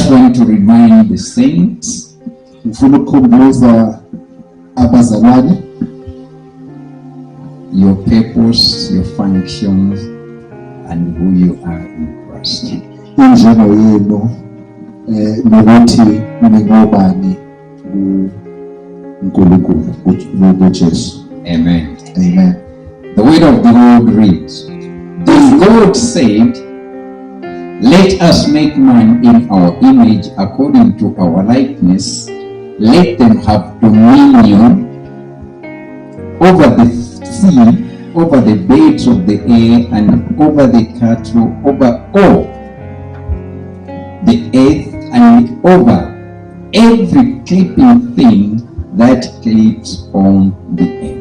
just want to remind the saints ngifuna ukukhumbuza abazalwane your purpose, your functions, and who you are in Christ. injongo yenu nokuthi ningobani uNkulunkulu kuJesu. Amen. Amen. The word of the Lord reads, "Then God said, let us make man in our image according to our likeness. Let them have dominion over the sea, over the birds of the air, and over the cattle, over all the earth, and over every creeping thing that creeps on the earth."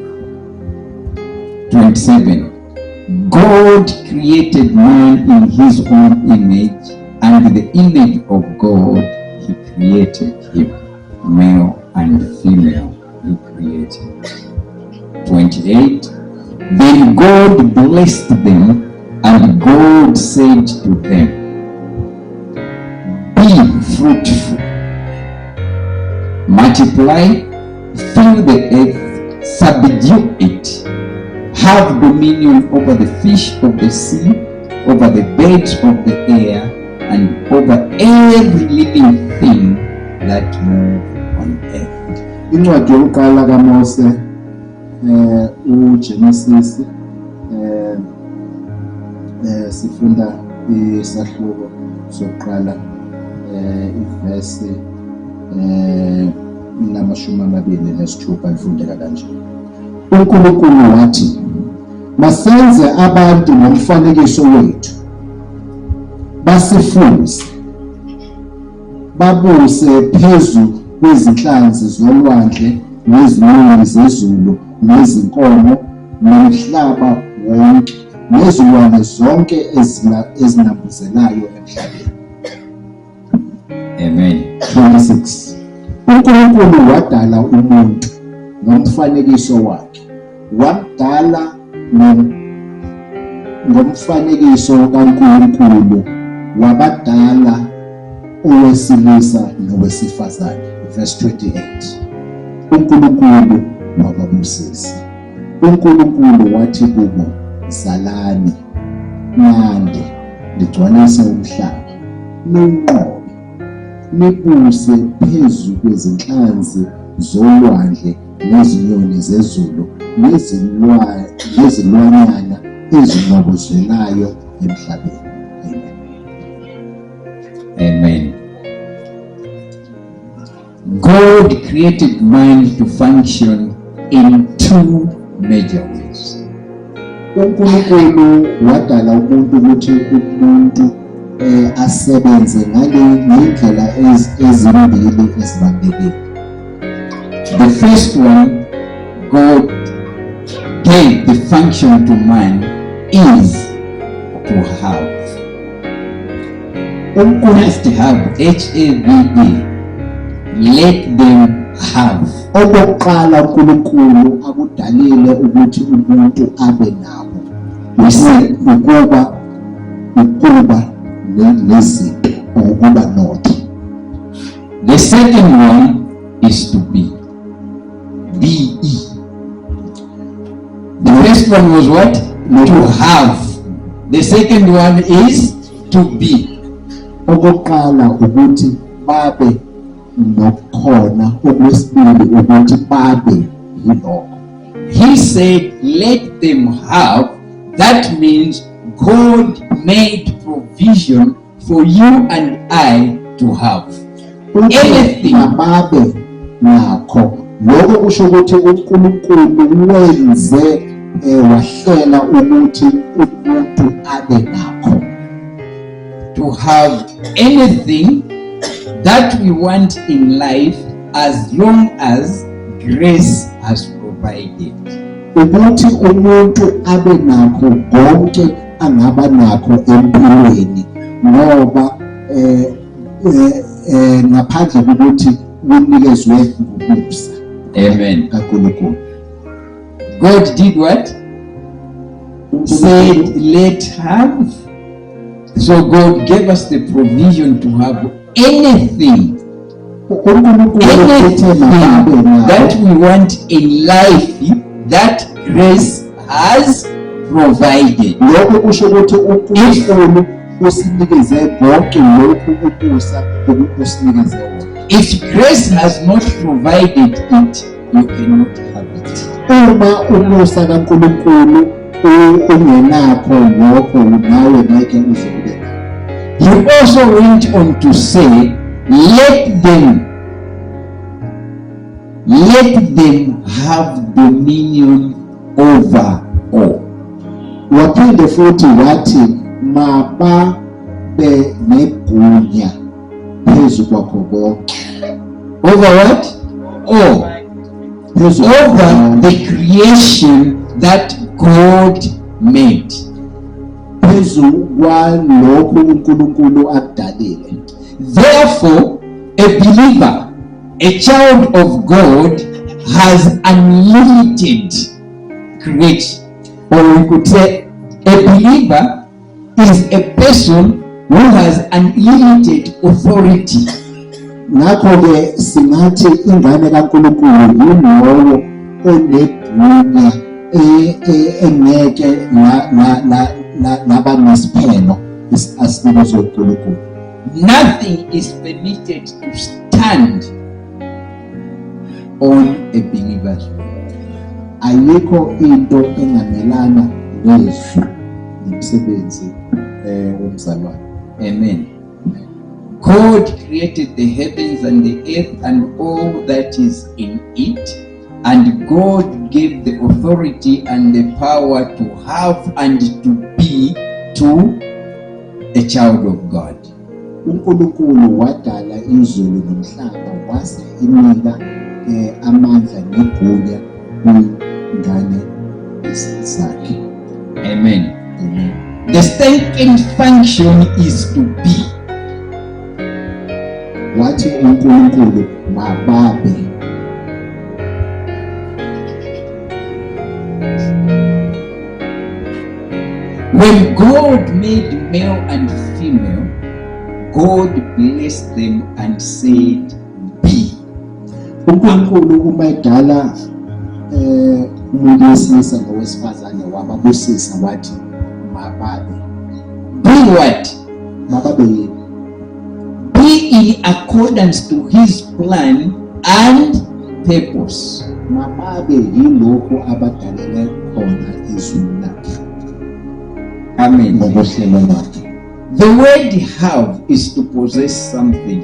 27. God created man in his own image, and the image of God he created him. Male and female he created. 28. Then God blessed them, and God said to them, "Be fruitful, multiply, fill the earth, subdue it, have dominion over the fish of the sea, over the birds of the air, and over every living thing that moves on earth." Incwadi yokuqala kaMose uGenesis sifunda isahluko sokuqala ivesi namashumi 26 ifundeka kanje. uNkulunkulu wathi, "Masenze abantu ngomfanekiso wethu, basifuze, babuse phezu kwezinhlanzi zolwandle, nezinyoni zezulu, nezinkomo, nomhlaba wonke, nezilwane zonke ezinambuzelayo emhlabeni." Amen. 26. uNkulunkulu wadala umuntu ngomfanekiso wakhe, wamdala ngomfanekiso kaNkulunkulu, wabadala owesilisa nowesifazane. Verse 28. uNkulunkulu wababusisa. uNkulunkulu wathi kubo, "Zalani, nande, ligcwalise umhlaba, niwunqobe, nibuse phezu kwezinhlanzi zolwandle, nezinyoni zezulu, nezilwanyana ezinqobozelayo emhlabeni." Amen. God created man to function in two major ways. uNkulunkulu wadala umuntu ukuthi umuntu asebenze ngendlela ezimbili ezibalulekile. The first one, God gave the function to man is to have. Has to have, HAVE. Let them have. Okokuqala uNkulunkulu akudalile ukuthi umuntu abe nabo. Ukuba nezinto, ukuba notho. The second one is to be. BE. The first one was what? To have. The second one is to be. Okokuqala ukuthi babe nokhona, okwesibili ukuthi babe yilokho. He said, "Let them have." That means God made provision for you and I to have anything. Babe nakho. Lokho kusho ukuthi uNkulunkulu wenze wahlela ukuthi umuntu abe nakho. To have anything that we want in life, as long as grace has provided. Ukuthi umuntu abe nakho konke angaba nakho empilweni, ngoba ngaphandle kokuthi unikezwe ngokubusa. Amen. kaNkulunkulu. God did what? Said, "Let have." So God gave us the provision to have anything uNkulunkulu uthe makabe that nabo we want in life that grace has provided. lokho kusho ukuthi uNkulunkulu usinikeze konke lokhu ukusa ukusinikeze wona. If grace has not provided it, you cannot have it. Uma umusa kaNkulunkulu ungenakho lokho nawe ngeke uze ube nakho. He also went on to say, let them have dominion over all. Waphinde futhi wathi mababe negunya phezu kwakho konke. Over what? All. Phezu Over the creation that God made. phezu kwalokho uNkulunkulu akudalile. Therefore, a believer, a child of God, has unlimited creation. Or we could say, a believer is a person who has unlimited authority. Ngakho-ke singathi ingane kaNkulunkulu yilowo onegunya engeke naba nesiphelo asinikwe uNkulunkulu. Nothing is permitted to stand on a believer's way. Ayikho into engamelana nezwi nomsebenzi womzalwane. Amen. God created the heavens and the earth and all that is in it, and God gave the authority and the power to have and to be to a child of God. uNkulunkulu wadala izulu nomhlaba wase inika amandla negunya kwingane zakhe. Amen. The second function is to be. Wathi uNkulunkulu mababe. When God made male and female, God blessed them and said, be. uNkulunkulu uma edala umuntu wesilisa nowesifazane wababusisa wathi mababe. Be what? Mababe yini? Be in accordance to his plan and purpose. Mababe yilokho abadalele khona izulu lakhe. Amen. Ngokuhlelo lwakhe. The word have is to possess something,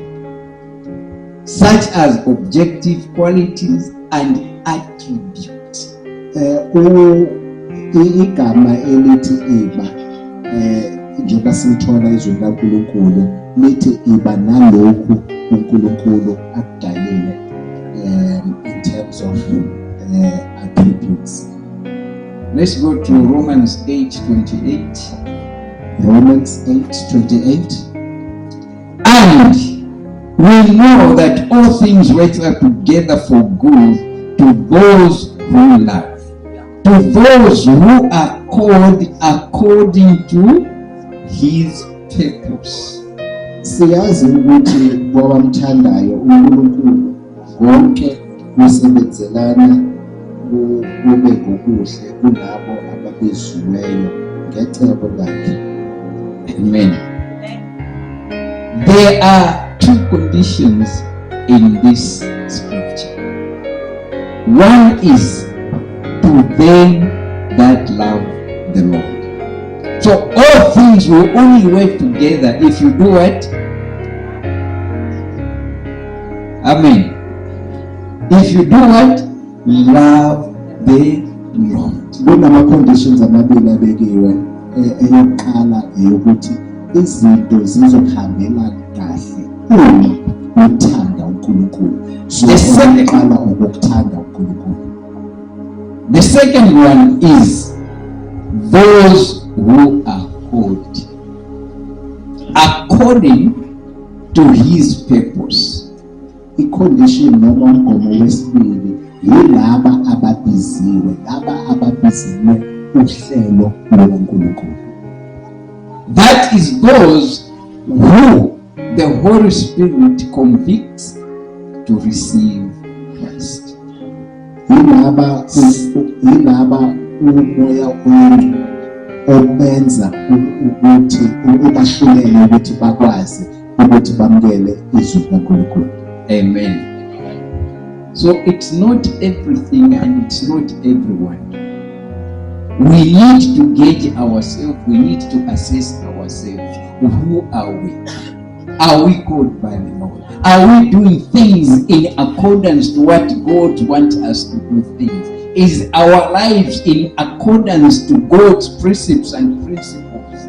such as objective qualities and attributes. Igama elithi iba njengoba simthola izwi kaNkulunkulu lithi iba nalokhu uNkulunkulu akudalile in terms of attributes. Let's go to Romans 8:28. Romans 8:28. And we know that all things work together for good to those who love, to those who are called according to his purpose. Siyazi ukuthi kwabamthandayo uNkulunkulu konke kusebenzelana kube ngokuhle kulabo ababeziweyo ngecebo lakhe. Amen. There are two conditions in this scripture. One is to them that love the Lord. So all things will only work together if you do what? Amen. If you do what? Love the Lord. Kunama-conditions amabili abekiwe. Eyokuqala eyokuthi izinto zizohambela kahle uma uthanda uNkulunkulu. So oqala ukuthanda uNkulunkulu. The second one is those who are called according to his purpose. I-condition noma umgomo wesibili yilaba ababiziwe, laba ababiziwe uhlelo loNkulunkulu. That is those who the Holy Spirit convicts to receive Christ. Yilaba umoya oyingcwele obenza ukuthi ubahlulele ukuthi bakwazi ukuthi bamukele izwi likaNkulunkulu. Amen. So it's not everything and it's not everyone. We need to gauge ourselves. We need to assess ourselves. Who are we? Are we called by the Lord? Are we doing things in accordance to what God wants us to do things? Is our lives in accordance to God's precepts and principles?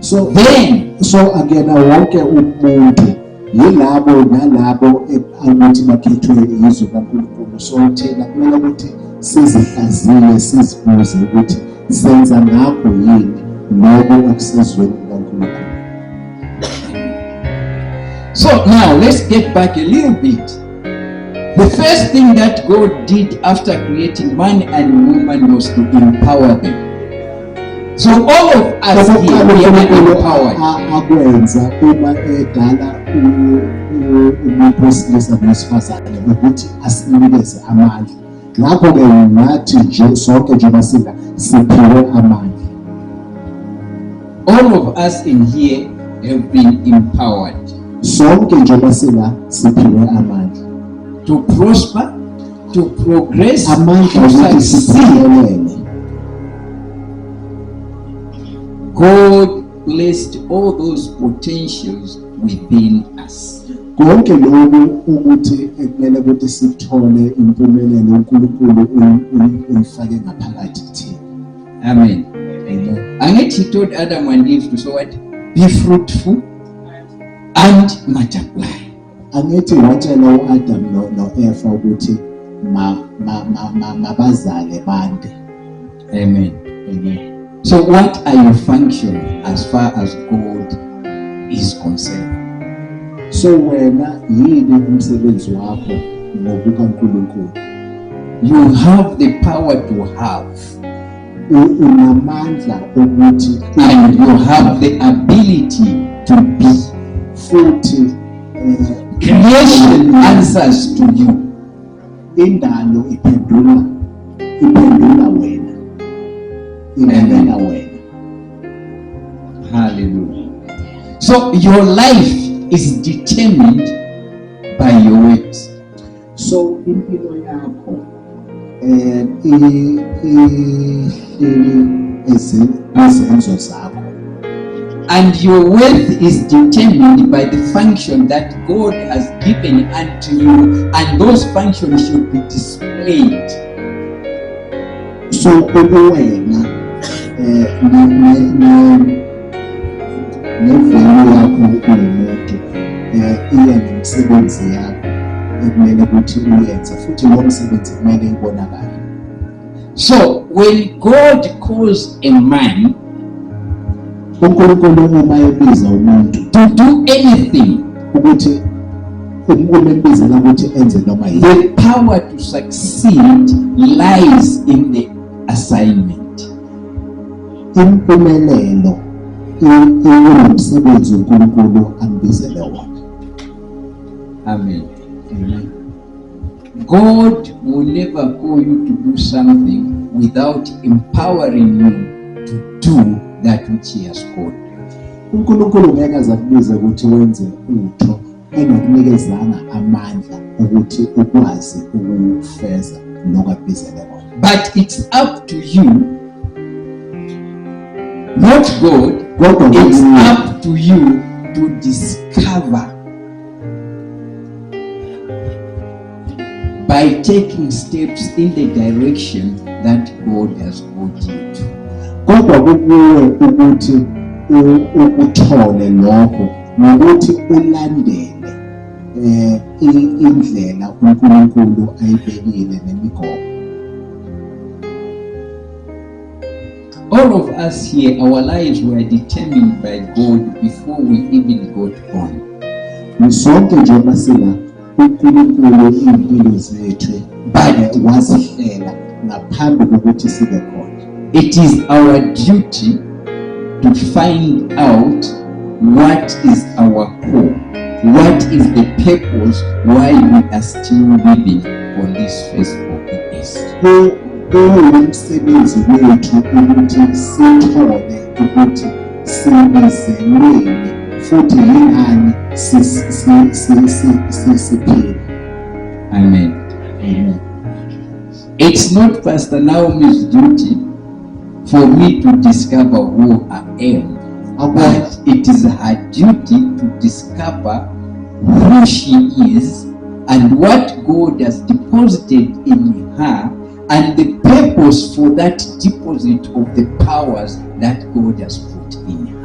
So Then, again, wonke umuntu yilabo nalabo ukuthi bakhethwe izwi likaNkulunkulu. So thina kumele ukuthi sizihlaziye, sizibuze ukuthi senza ngakho yini lokho okusezweni likaNkulunkulu. so now let's get back a little bit. The first thing that God did after creating man and woman was to empower them. So all of us here, we are empowered. Akwenza uma edala umuntu wesilisa nesifazane ukuthi asinikeze amandla. Ngakho-ke nathi nje sonke njengoba siphiwe amandla. All of us in here have been empowered Sonke njengoba siphiwe amandla. to prosper, to progress, Amandla to ukuthi succeed. siphumelele. God placed all those potentials within us. Konke lokhu ukuthi ekumele ukuthi sithole impumelelo uNkulunkulu uyifake ngaphakathi kuthina. Amen. Amen. And yet he told Adam and Eve to say what? Be fruitful and multiply. Angithi watshela uAdam noEva ukuthi mabazale bande. Amen. Amen. So what are your functions as far as God is concerned? So wena yini umsebenzi wakho ngokukaNkulunkulu? You have the power to have, Unamandla ukuthi and you have the ability to be. futhi Creation answers to you. indalo iphendula wena. Inamela wena. Hallelujah. So your life is determined by your works. So impilo yakho izenzo zakho. And your worth is determined by the function that God has given unto you, and those functions should be displayed. So ubuwena nevelu yakho umuntu iya nemsebenzi yakho ekumele ukuthi uyenze futhi lo msebenzi kumele ibonakale. So when God calls a man uNkulunkulu uma ebiza umuntu to do anything, ukuthi umembizela ukuthi enze noma yini, the power to succeed lies in the assignment. impumelelo iwumsebenzi uNkulunkulu ambizele wona. Amen. Amen. God will never call you to do something without empowering you to do that which He has called you. uNkulunkulu ngeke azakubize ukuthi wenze utho enokunikezanga amandla ukuthi ukwazi ukufeza lokho akubizele kona. But it's up to you, not God. Kodwa It's nguwe. up to you to discover by taking steps in the direction that God has called you to. Kodwa kukuwe ukuthi ukuthole lokho nokuthi ulandele indlela uNkulunkulu ayibekile nemigomo. All of us here, our lives were determined by God before we even got born. Sonke njengoba sila uNkulunkulu impilo zethu wazihlela ngaphambi kokuthi sibe khona. It is our duty to find out what is our core? What is the purpose why we are still living on this face of the earth? Umsebenzi wethu ukuthi sithole ukuthi sibizelweni futhi yingani siphila. Amen. Amen. It's not Pastor Naomi's duty for me to discover who I am, but it is her duty to discover who she is and what God has deposited in her and the purpose for that deposit of the powers that God has put in her.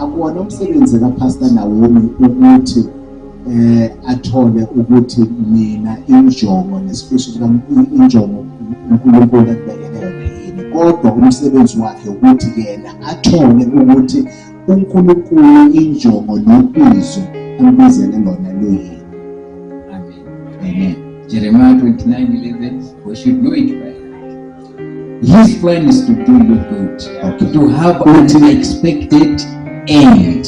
Akuwona umsebenzi kaPastor Naomi ukuthi athole ukuthi mina injongo nespecially injongo uNkulunkulu akubekele yona yini, kodwa umsebenzi wakhe ukuthi yena athole ukuthi uNkulunkulu injongo nobizo ambizele lona loyini. Amen. Amen. Jeremiah 29:11, we should know it by heart. His plan is to do you good, to have an unexpected end.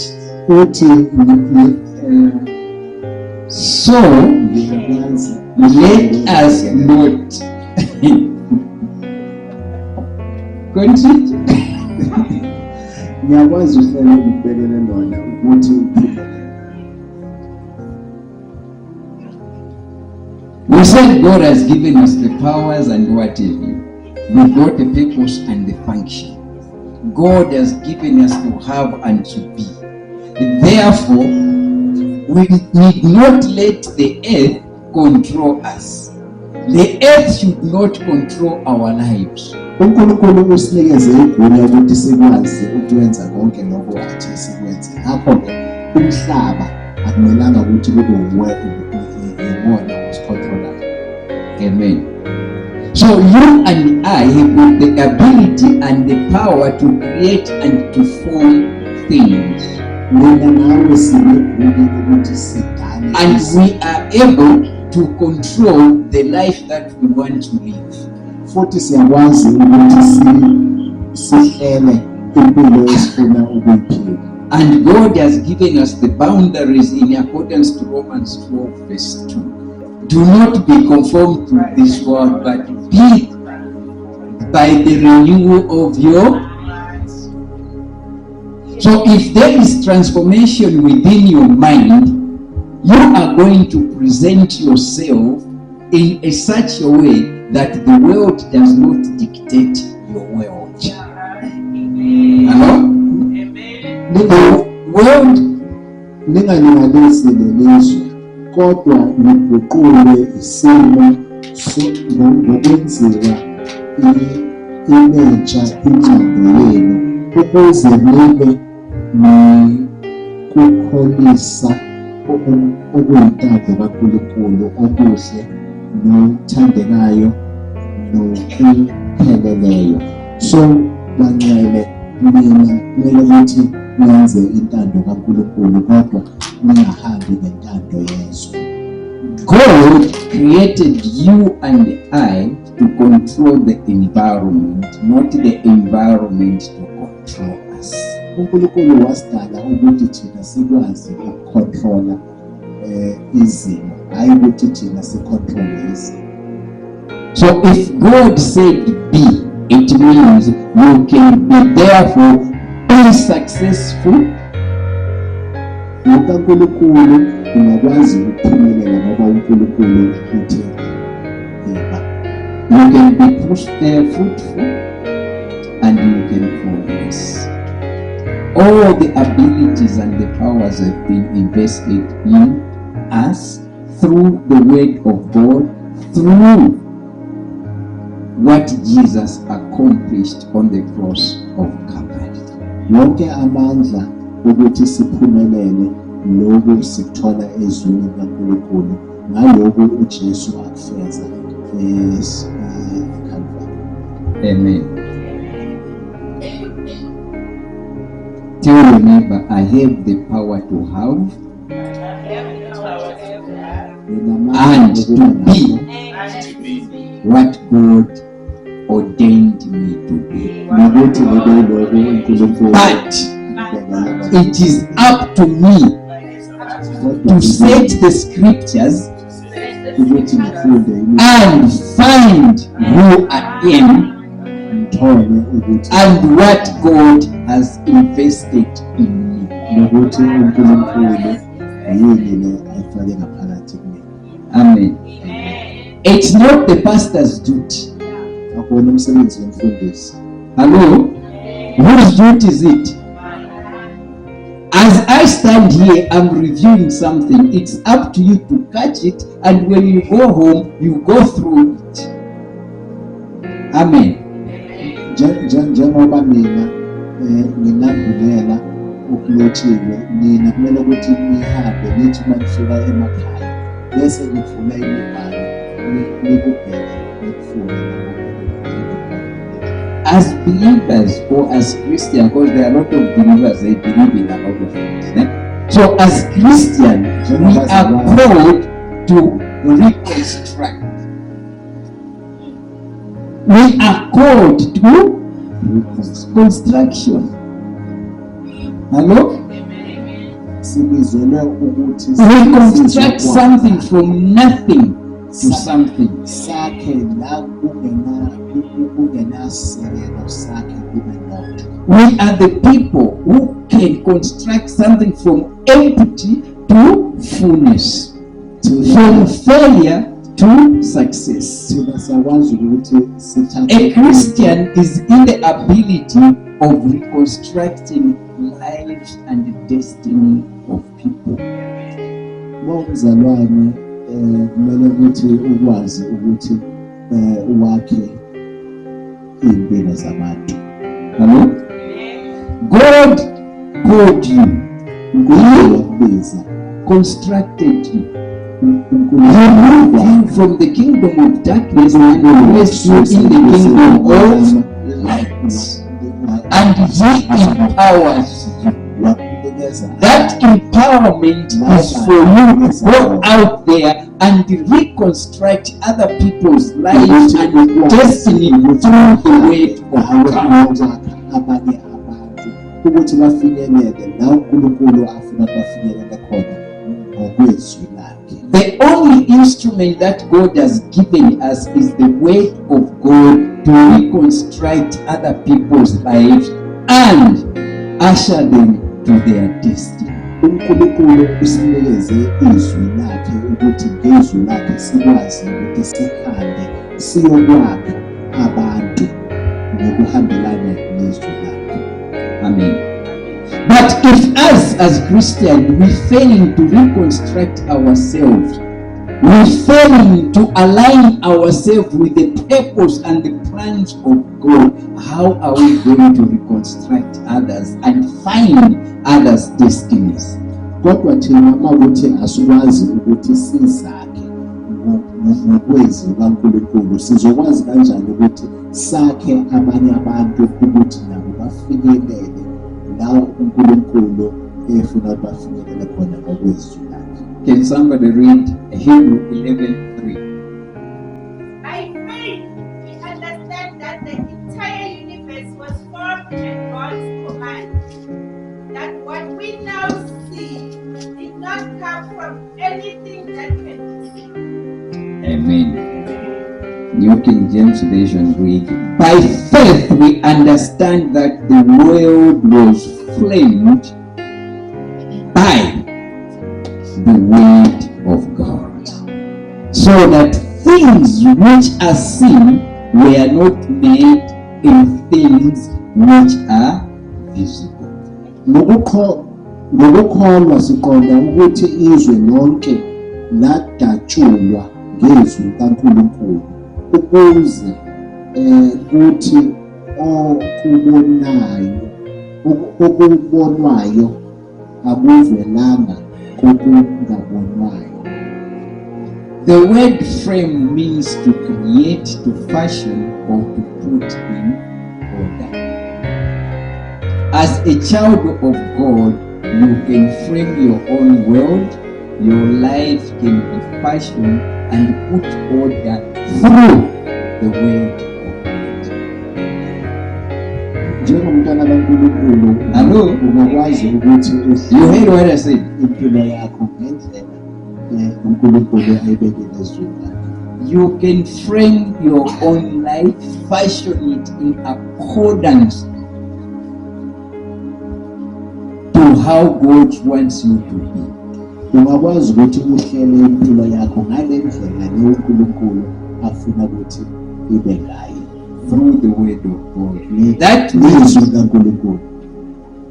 So let us not continue. Ngiyakwazi uhlelo ukubekele lona ukuthi we said God has given us the powers and what have you. We got the purpose and the function. God has given us to have and to be. Therefore, we need not let the earth control us. The earth should not control our lives. uNkulunkulu usinikeze igunya ukuthi sikwazi ukwenza konke lokho athi sikwenze. Ngakho-ke umhlaba akumelanga ukuthi kube uwona osicontrolayo. Amen. So you and I have got the ability and the power to create and to form things. And we are able to control the life that we want to live. Futhi siyakwazi ukuthi sihlele impilo esifuna ukuyiphila. And God has given us the boundaries in accordance to Romans 12:2. Do not be conformed to this world, but be by the renewal of your. So if there is transformation within your mind, you are going to present yourself in such a way that the world does not dictate your world. Hello? The world ningalinganisi lelizwe, kodwa niguqule isimo ngokwenziwa imentsha ingqondo yenu ukuze nibe kukholisa okuyintando kaNkulunkulu okuhle nothandekayo nokupheleleyo. So bangcwele mina kumele ukuthi nenze intando kaNkulunkulu kodwa ningahambi ngentando yezwe. God created you and I to control the environment, not the environment to control us. uNkulunkulu wasidala ukuthi thina sikwazi ukucontrola izimo, hayi ukuthi thina sicontrole izimo. So if God said be, it means you can be, therefore be successful. uNkulunkulu ungakwazi ukuphumelela ngoba uNkulunkulu uthi you can be fruitful and you can progress. All the abilities and the powers have been invested in us through the word of God, through what Jesus accomplished on the cross of Calvary. Wonke amandla ukuthi siphumelele lokho sikuthola ezweni kaNkulunkulu ngalokho uJesu akufeza eCalvary. Amen. Tell your neighbor, I have the power to have and to be what God ordained me to be. But it is up to me to search the scriptures ukuthi ngifunde and find who I am ngithole ukuthi and what God has invested in me. nokuthi uNkulunkulu yini le ayifake ngaphakathi kimi. Amen. It's not the pastor's duty. Akona umsebenzi womfundisi. Hello? Whose duty is it? As I stand here, I'm reviewing something. It's up to you to catch it, and when you go home, you go through it. Amen. Njengoba mina nginambulela okulotshiwe, nina kumele ukuthi nihambe nithi manifika emakhaya bese nivula imibhalo nikubheke nikufunde. As believers or as Christians, because there are a lot of believers, they believe in a lot of things. So as Christians, we are called to reconstruct. We are called to construction. Hello? Sibizelwe ukuthi Reconstruct something from nothing to something. sakhe la kungenasekelo sakhe kube lodwa. We are the people who can construct something from empty to fullness, from failure to success. Thina siyakwazi ukuthi sithathe A Christian is in the ability of reconstructing lives and the destiny of people. Mawumzalwane kumele ukuthi ukwazi ukuthi wakhe impilo zabantu. Hello? God called you. uNkulunkulu wakubiza, Constructed you. He moved you from the kingdom of darkness and placed you in the kingdom of light. And He empowers you. wakunikeza That empowerment is for you to go out there and reconstruct other people's lives and destiny through the word of God. wakha abanye abantu ukuthi bafinyelele la uNkulunkulu afuna bafinyelele khona ngokwezwi lakhe. The only instrument that God has given us is the word of God to reconstruct other people's lives and usher them to their destiny. uNkulunkulu usinikeze izwi lakhe ukuthi ngezwi lakhe sikwazi ukuthi sihambe siyokwakha abantu ngokuhambelana nezwi lakhe. Amen. But if us as Christians, we failing to reconstruct ourselves, we failing to align ourselves with the purpose and the plans of God, how are we going to reconstruct others and find others' destinies? Kodwa thina mawukuthi asikwazi ukuthi sizakhe ngokwezwi kaNkulunkulu, sizokwazi kanjani ukuthi sakhe abanye abantu ukuthi nabo bafinyelele la uNkulunkulu efuna bafinyelele khona ngokwezwi lakhe. Can somebody read Hebrew 11:3? By faith, we understand that the entire universe was formed at God's command. That what we now see did not come from anything that can be seen. Amen. New King James Version read, by faith we understand that the world was framed by the word of God, so that things which are seen were not made in things which are visible. Ngokukholwa siqonda ukuthi izwe lonke ladatshulwa ngezwi kaNkulunkulu ukuze kuthi okubonwayo akuvelanga kokungabonwayo. The word frame means to create, to fashion, or to put in order. As a child of God, you can frame your own world, your life can be fashioned and put order through the word of God. njengomntwana kaNkulunkulu Hello? ungakwazi ukuthi You heard what I said? impilo yakho ngendlela uNkulunkulu ayibekele ezweni lakhe. You can frame your own life, fashion it in accordance to how God wants you to be. Ungakwazi ukuthi uhlele impilo yakho ngale ndlela le uNkulunkulu afuna ukuthi ibe ngayo Through the word of God. That izwi means kaNkulunkulu.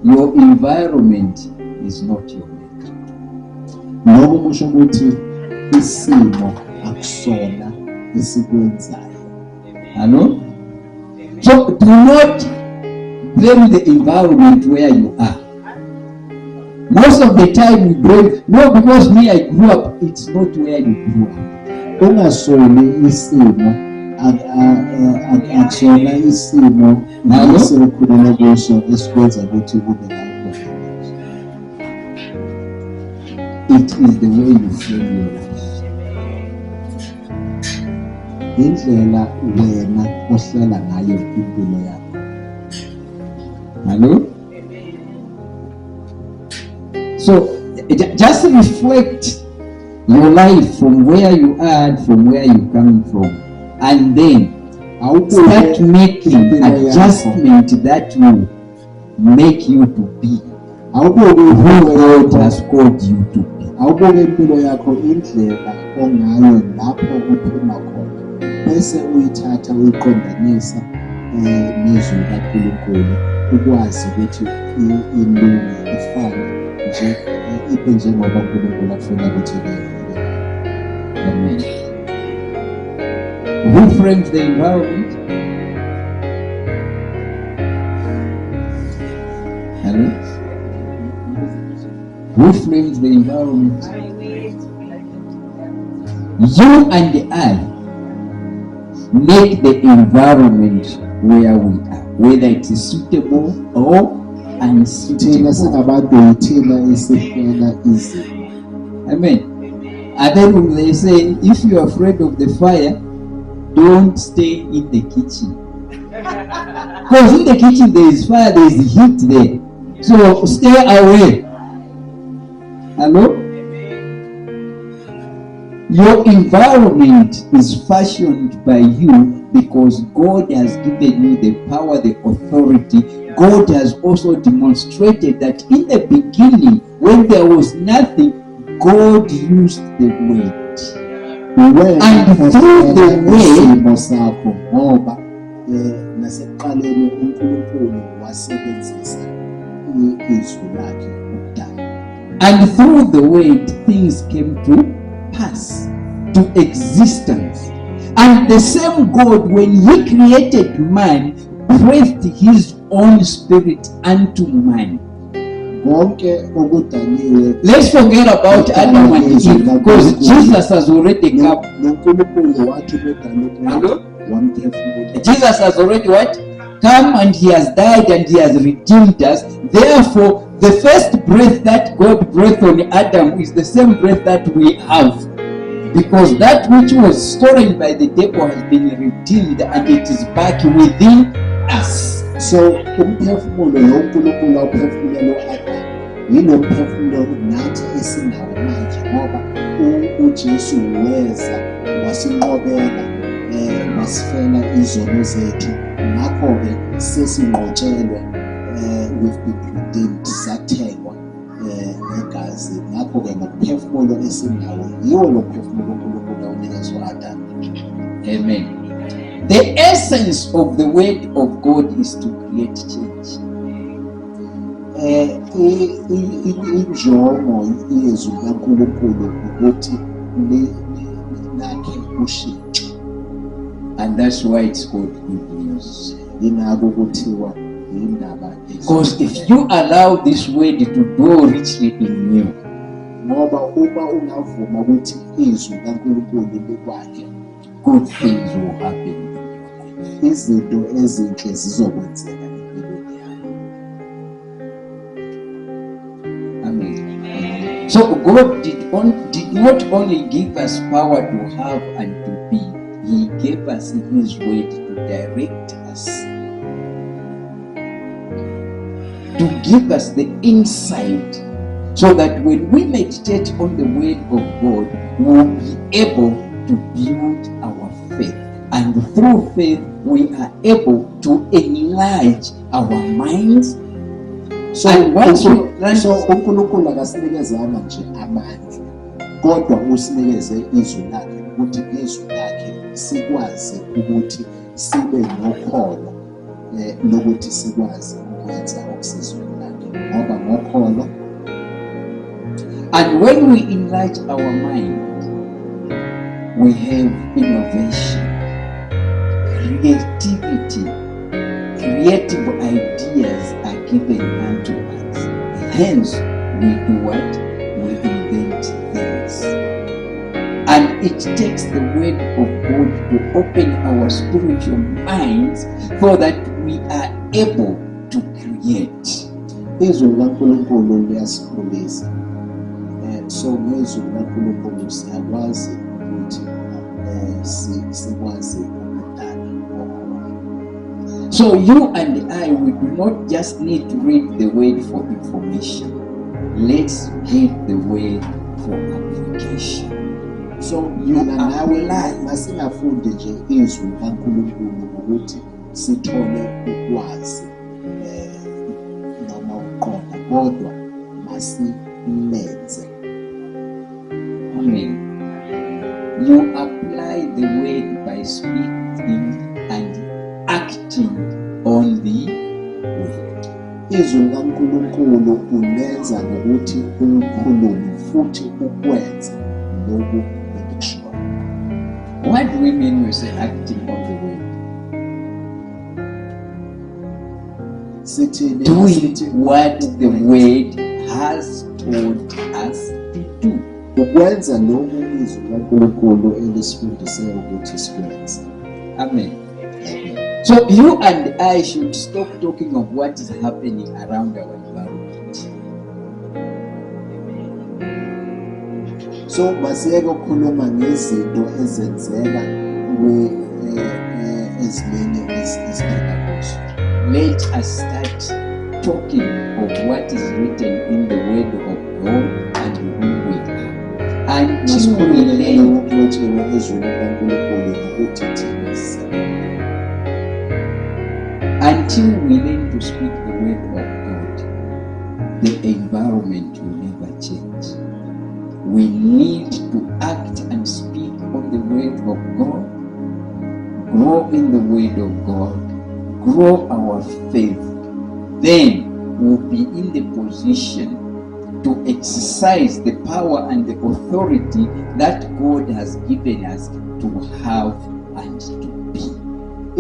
your environment is not your maker. Lokho kusho ukuthi isimo akusona esikwenzayo. Hello? So do not blame the environment where you are. Most of the time we blame, no, because me I grew up, it's not where you grew up. Ungasoli isimo akusona isimo esikhulela kuso esikwenza ukuthi kube lapho. It is the way you frame your life. Indlela wena ohlela ngayo impilo yakho. Hello? So just reflect your life from where you are, from where you're coming from, and then start making adjustment that will make you to be who God has called you to be. Awubuke impilo yakho indlela ongayo lapho uphuma khona bese uyithatha uyiqondanisa nezwi kaNkulunkulu ukwazi ukuthi ilunge ifane nje ibe njengoba uNkulunkulu afuna ukuthi ibe. Amen. Who frames the environment? Hello? Who frames the environment? You and I make the environment where we are, whether it is suitable or Thina unsuitable. singabantu thina esihlela izimo. Amen. And then when they say, if you are afraid of the fire, don't stay in the kitchen. Because in the kitchen there is fire, there is heat there. So stay away. Hello? Your environment is fashioned by you because God has given you the power, the authority. God has also demonstrated that in the beginning, when there was nothing, God used the word. And through the isimo sakho ngoba nasekuqaleni uNkulunkulu wasebenzisa izwi lakhe ukudala. And through the word, things came to pass, to existence. And the same God, when He created man, breathed His own spirit unto man. Konke okudaliwe Let's forget about Adam and Eve because Jesus has already come. noNkulunkulu wathi bedala Hello? wamphefumula. Jesus has already what? Come, and He has died and He has redeemed us. Therefore, the first breath that God breathed on Adam is the same breath that we have. Because that which was stolen by the devil has been redeemed and it is back within us. So umphefumulo lo uNkulunkulu awuphefumulele uAdamu yilo mphefumulo nathi esinawo manje ngoba uJesu weza wasinqobela wasifela izono zethu ngakho-ke sesinqotshelwe we've been redeemed sathengwa negazi ngakho-ke ngokuphefumulo esinawo yiwo lo mphefumulo uNkulunkulu awunikeza u-Adamu. Amen. The essence of the word of God is to create change. Injongo yezwi kaNkulunkulu ukuthi lakhe ushintsho. And that's why it's called good news. Yingakho kuthiwa indaba Because if you allow this word to dwell richly in you, ngoba uma ungavuma ukuthi izwi kaNkulunkulu likwakhe, good things will happen. izinto ezinhle zizokwenzeka empilweni yakho. Amen. So God did not only give us power to have and to be, He gave us His word to direct us. to give us the insight so that when we meditate on the word of God, we'll be able to build our faith. And through faith, we are able to enlarge our minds. So And once you learn, uNkulunkulu akasinikezanga nje amandla, kodwa usinikeze izwi lakhe ukuthi izwi lakhe sikwazi ukuthi sibe nokholo lokuthi sikwazi ukwenza okusezweni lakhe ngoba ngokholo. and when we enlarge our mind, we have innovation, creativity, creative ideas are given unto us. Hence, we do what? We invent things. And it takes the word of God to open our spiritual minds so that we are able to create. Izwi likaNkulunkulu liyasikhulisa. So ngezwi likaNkulunkulu siyakwazi ukuthi sikwazi ukudala okhona. So you and I, we do not just need to read the word for information. Let's read the word for application. So You mina nawe apply. masingafundi nje izwi likaNkulunkulu ngokuthi sithole ukwazi noma ukuqonda, kodwa masilenze. Amen. You apply the word by speaking and acting on the word. Izwi likaNkulunkulu ulenza ngokuthi ukhulume futhi ukwenze lokhu ekusho. What do we mean when we say acting on the word? Sithi Doing what the word has told us to do. ukwenza lokhu izwi likaNkulunkulu elisifundise ukuthi sikwenze. Amen. So you and I should stop talking of what is happening around our environment. So masiyeke ukukhuluma ngezinto ezenzeka ezinye iziphilakuzo. Let us start talking of what is written in the word of God and who we are. Until we Masikhululeke learn, okulotshiwe ezwini likaNkulunkulu nokuthi thina sisebenza. until we learn to speak the word of God, the environment will never change. We need to act and speak on the word of God, grow in the word of God, grow our faith. Then we'll be in the position to exercise the power and the authority that God has given us to have and to be.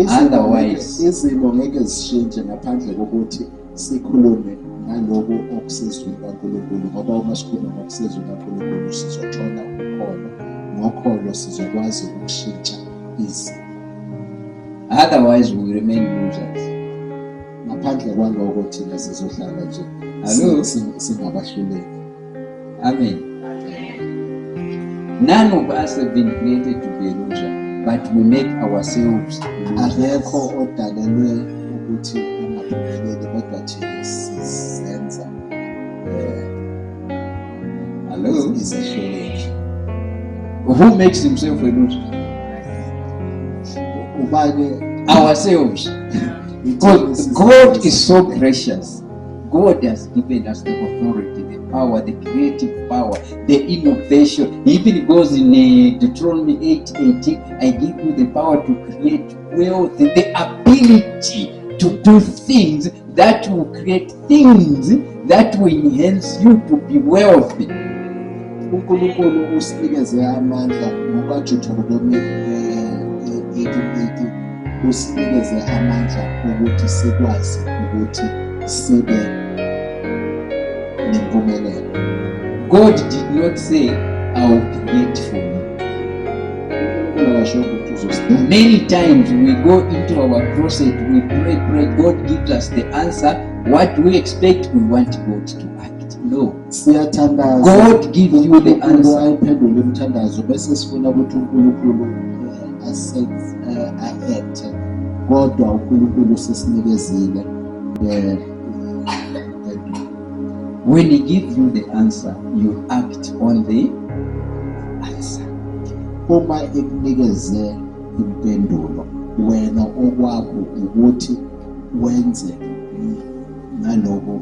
Otherwise, izimo ngeke zishintshe ngaphandle kokuthi sikhulume ngalokho okusezweni kaNkulunkulu, ngoba uma sikhuluma ngokusezweni kaNkulunkulu sizothola ukholo, ngokholo sizokwazi ukushintsha izimo. otherwise we remain losers. Ngaphandle kwalokho thina sizohlala nje Hello? singabahluleki. Amen. None of us have been created to be a loser, but we make ourselves Akekho losers. odalelwe ukuthi angaphumeleli, kodwa thina sizenza Hello? izehluleki. Who makes himself a loser? Ubani Ourselves. Because God is so gracious. God has given us the authority, the power, the creative power, the innovation. He even goes in Deuteronomy 8:18, I give you the power to create wealth, the ability to do things that will create things that will enhance you to be wealthy. uNkulunkulu usinikeze amandla ngokaDuteronomy 8:18, usinikeze amandla ukuthi sikwazi ukuthi sibe nempumelelo. God did not say, I will create for you. uNkulunkulu akasho ukuthi uzosinika. Many times we go into our closet, we pray, God gives us the answer. What we expect, we want God to act. No. Siyathandaza. God gives you the uNkulunkulu answer. ayiphendule imithandazo bese sifuna ukuthi uNkulunkulu a-act, kodwa uNkulunkulu sesinikezile When he gives you the answer, you act on the answer. Uma ekunikeze impendulo, wena okwakho ukuthi wenze naloko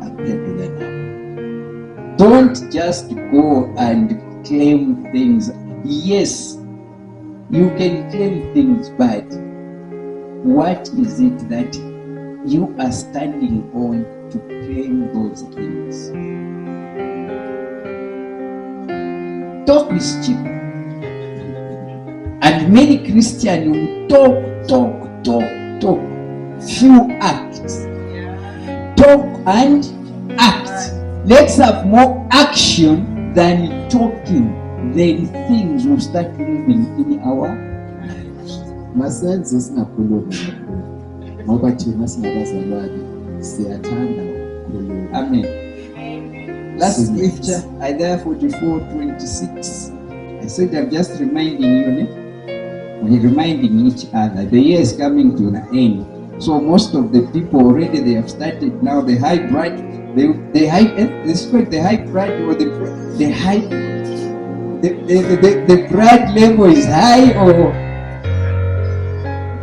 akuphendule nakho. Don't just go and claim things. Yes, you can claim things, but what is it that you are standing on to claim those things? Talk is cheap. And many Christians will talk. Few acts. Talk and act. Let's have more action than talking. Then things will start moving in our lives. Masenze singakhulumi kakhulu ngoba thina singabazalwane siyathanda ukukhuluma. Amen. Last scripture, Isaiah 44:26. I said I'm just reminding you, we're reminding each other. The year is coming to an end. So most of the people already, they have started now the high blood, the blood level is high, or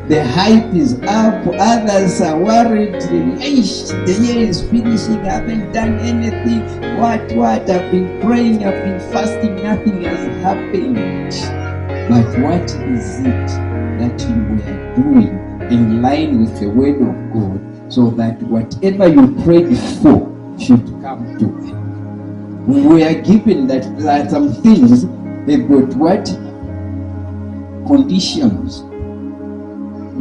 the hype is up. Others are worried. The year is finishing. I haven't done anything. What? I've been praying, I've been fasting, nothing has happened. But what is it that you were doing in line with the word of God, so that whatever you prayed for should come to pass? We are given that there are some things, they've got what? Conditions.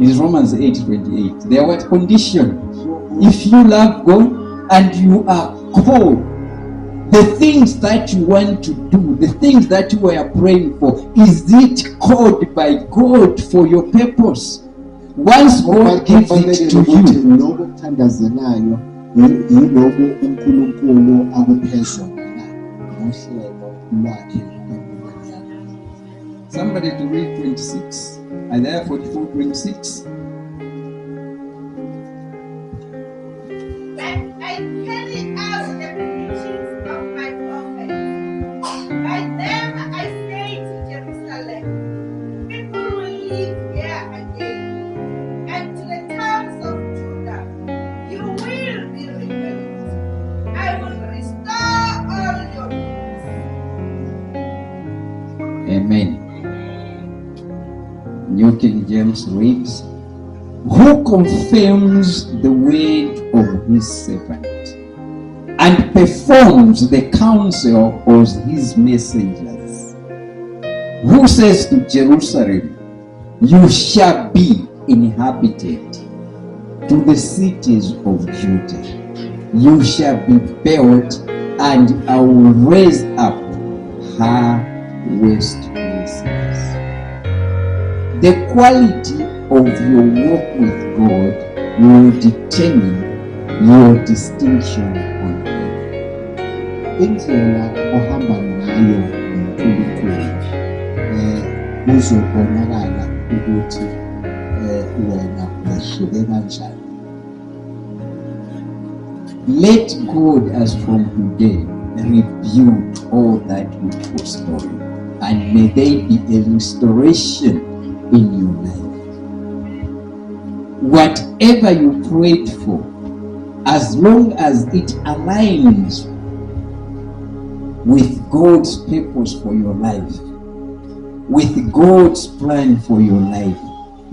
Is Romans 8:28. There are what conditions? If you love God and you are called, the things that you want to do, the things that you are praying for, is it called by God for your purpose? Once God gives it to you, lokho kuthandazelayo yiloko uNkulunkulu akuphezulu ngohlelo lwakhe empilweni yakho. somebody to read 26, Isaiah 44:26. But I carry out the predictions of my prophets. By them I say to Jerusalem, people will live here again. And to the towns of Judah, you will be rebuilt. I will restore all your goods. Amen. New King James reads, who confirms the word of his servant and performs the counsel of his messengers, who says to Jerusalem, you shall be inhabited, to the cities of Judah, you shall be built, and I will raise up her waste places. The quality of your walk with God will determine your distinction on earth. Indlela ohamba ngayo uNkulunkulu kuzobonakala ukuthi wena wehluke kanjani. Let God, as from today, rebuild all that which was stolen, and may there be a restoration in your life. Whatever you prayed for, as long as it aligns with God's purpose for your life, with God's plan for your life,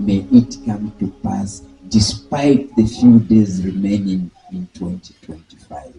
may it come to pass despite the few days remaining in 2025.